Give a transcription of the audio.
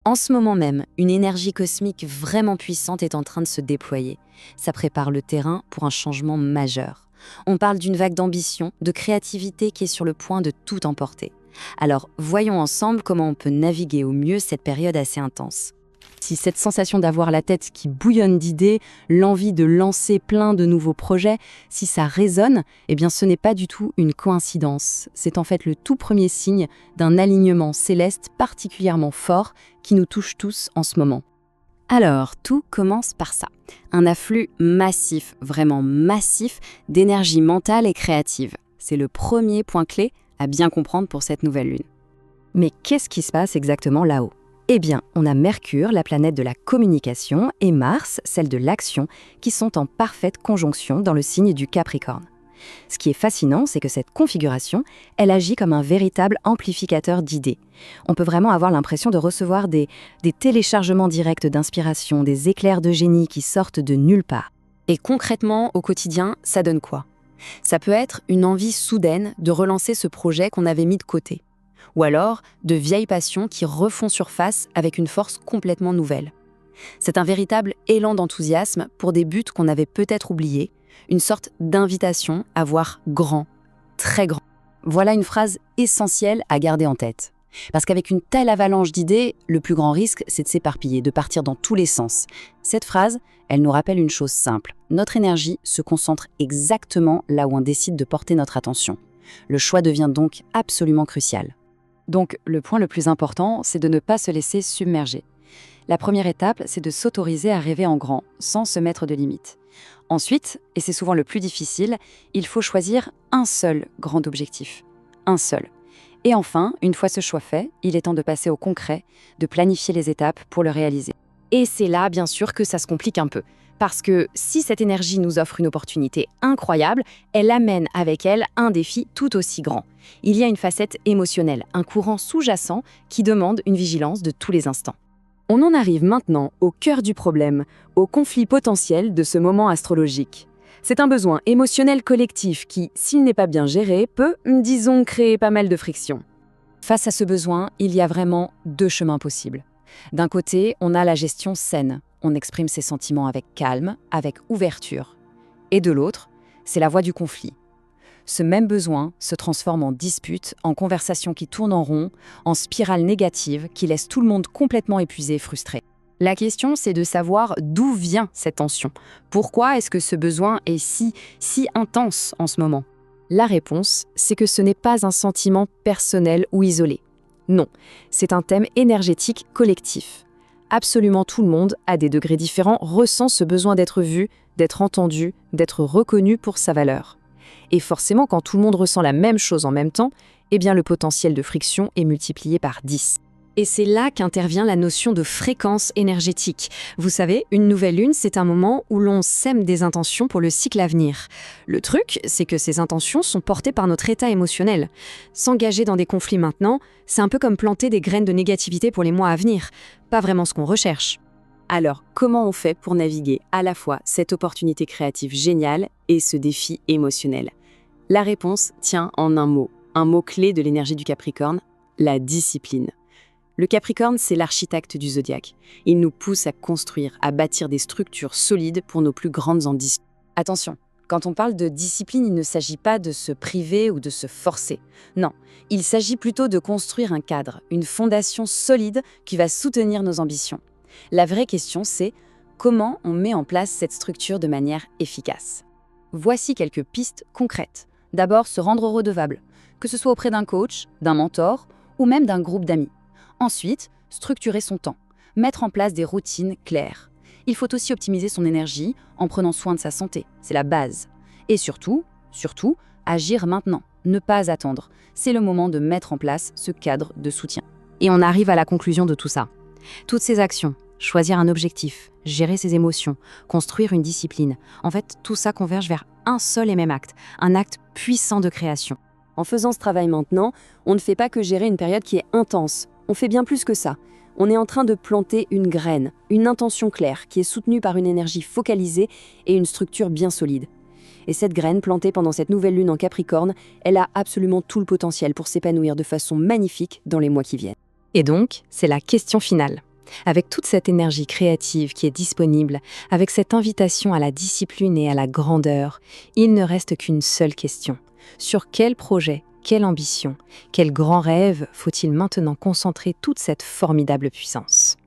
En ce moment même, une énergie cosmique vraiment puissante est en train de se déployer. Ça prépare le terrain pour un changement majeur. On parle d'une vague d'ambition, de créativité qui est sur le point de tout emporter. Alors, voyons ensemble comment on peut naviguer au mieux cette période assez intense. Si cette sensation d'avoir la tête qui bouillonne d'idées, l'envie de lancer plein de nouveaux projets, si ça résonne, eh bien ce n'est pas du tout une coïncidence. C'est en fait le tout premier signe d'un alignement céleste particulièrement fort qui nous touche tous en ce moment. Alors, tout commence par ça. Un afflux massif, vraiment massif, d'énergie mentale et créative. C'est le premier point clé à bien comprendre pour cette nouvelle lune. Mais qu'est-ce qui se passe exactement là-haut ? Eh bien, on a Mercure, la planète de la communication, et Mars, celle de l'action, qui sont en parfaite conjonction dans le signe du Capricorne. Ce qui est fascinant, c'est que cette configuration, elle agit comme un véritable amplificateur d'idées. On peut vraiment avoir l'impression de recevoir des téléchargements directs d'inspiration, des éclairs de génie qui sortent de nulle part. Et concrètement, au quotidien, ça donne quoi ? Ça peut être une envie soudaine de relancer ce projet qu'on avait mis de côté. Ou alors de vieilles passions qui refont surface avec une force complètement nouvelle. C'est un véritable élan d'enthousiasme pour des buts qu'on avait peut-être oubliés, une sorte d'invitation à voir grand, très grand. Voilà une phrase essentielle à garder en tête. Parce qu'avec une telle avalanche d'idées, le plus grand risque, c'est de s'éparpiller, de partir dans tous les sens. Cette phrase, elle nous rappelle une chose simple. Notre énergie se concentre exactement là où on décide de porter notre attention. Le choix devient donc absolument crucial. Donc, le point le plus important, c'est de ne pas se laisser submerger. La première étape, c'est de s'autoriser à rêver en grand, sans se mettre de limites. Ensuite, et c'est souvent le plus difficile, il faut choisir un seul grand objectif. Un seul. Et enfin, une fois ce choix fait, il est temps de passer au concret, de planifier les étapes pour le réaliser. Et c'est là, bien sûr, que ça se complique un peu. Parce que si cette énergie nous offre une opportunité incroyable, elle amène avec elle un défi tout aussi grand. Il y a une facette émotionnelle, un courant sous-jacent qui demande une vigilance de tous les instants. On en arrive maintenant au cœur du problème, au conflit potentiel de ce moment astrologique. C'est un besoin émotionnel collectif qui, s'il n'est pas bien géré, peut, disons, créer pas mal de friction. Face à ce besoin, il y a vraiment deux chemins possibles. D'un côté, on a la gestion saine. On exprime ses sentiments avec calme, avec ouverture. Et de l'autre, c'est la voie du conflit. Ce même besoin se transforme en dispute, en conversation qui tourne en rond, en spirale négative qui laisse tout le monde complètement épuisé et frustré. La question, c'est de savoir d'où vient cette tension. Pourquoi est-ce que ce besoin est si intense en ce moment ? La réponse, c'est que ce n'est pas un sentiment personnel ou isolé. Non, c'est un thème énergétique collectif. Absolument tout le monde, à des degrés différents, ressent ce besoin d'être vu, d'être entendu, d'être reconnu pour sa valeur. Et forcément, quand tout le monde ressent la même chose en même temps, eh bien le potentiel de friction est multiplié par 10. Et c'est là qu'intervient la notion de fréquence énergétique. Vous savez, une nouvelle lune, c'est un moment où l'on sème des intentions pour le cycle à venir. Le truc, c'est que ces intentions sont portées par notre état émotionnel. S'engager dans des conflits maintenant, c'est un peu comme planter des graines de négativité pour les mois à venir. Pas vraiment ce qu'on recherche. Alors, comment on fait pour naviguer à la fois cette opportunité créative géniale et ce défi émotionnel ? La réponse tient en un mot clé de l'énergie du Capricorne, la discipline. Le Capricorne, c'est l'architecte du zodiaque. Il nous pousse à construire, à bâtir des structures solides pour nos plus grandes ambitions. Attention, quand on parle de discipline, il ne s'agit pas de se priver ou de se forcer. Non, il s'agit plutôt de construire un cadre, une fondation solide qui va soutenir nos ambitions. La vraie question, c'est comment on met en place cette structure de manière efficace. Voici quelques pistes concrètes. D'abord, se rendre redevable, que ce soit auprès d'un coach, d'un mentor ou même d'un groupe d'amis. Ensuite, structurer son temps, mettre en place des routines claires. Il faut aussi optimiser son énergie en prenant soin de sa santé, c'est la base. Et surtout, agir maintenant, ne pas attendre. C'est le moment de mettre en place ce cadre de soutien. Et on arrive à la conclusion de tout ça. Toutes ces actions, choisir un objectif, gérer ses émotions, construire une discipline, en fait, tout ça converge vers un seul et même acte, un acte puissant de création. En faisant ce travail maintenant, on ne fait pas que gérer une période qui est intense. On fait bien plus que ça. On est en train de planter une graine, une intention claire qui est soutenue par une énergie focalisée et une structure bien solide. Et cette graine plantée pendant cette nouvelle lune en Capricorne, elle a absolument tout le potentiel pour s'épanouir de façon magnifique dans les mois qui viennent. Et donc, c'est la question finale. Avec toute cette énergie créative qui est disponible, avec cette invitation à la discipline et à la grandeur, il ne reste qu'une seule question. Sur quel projet, quelle ambition, quel grand rêve faut-il maintenant concentrer toute cette formidable puissance ?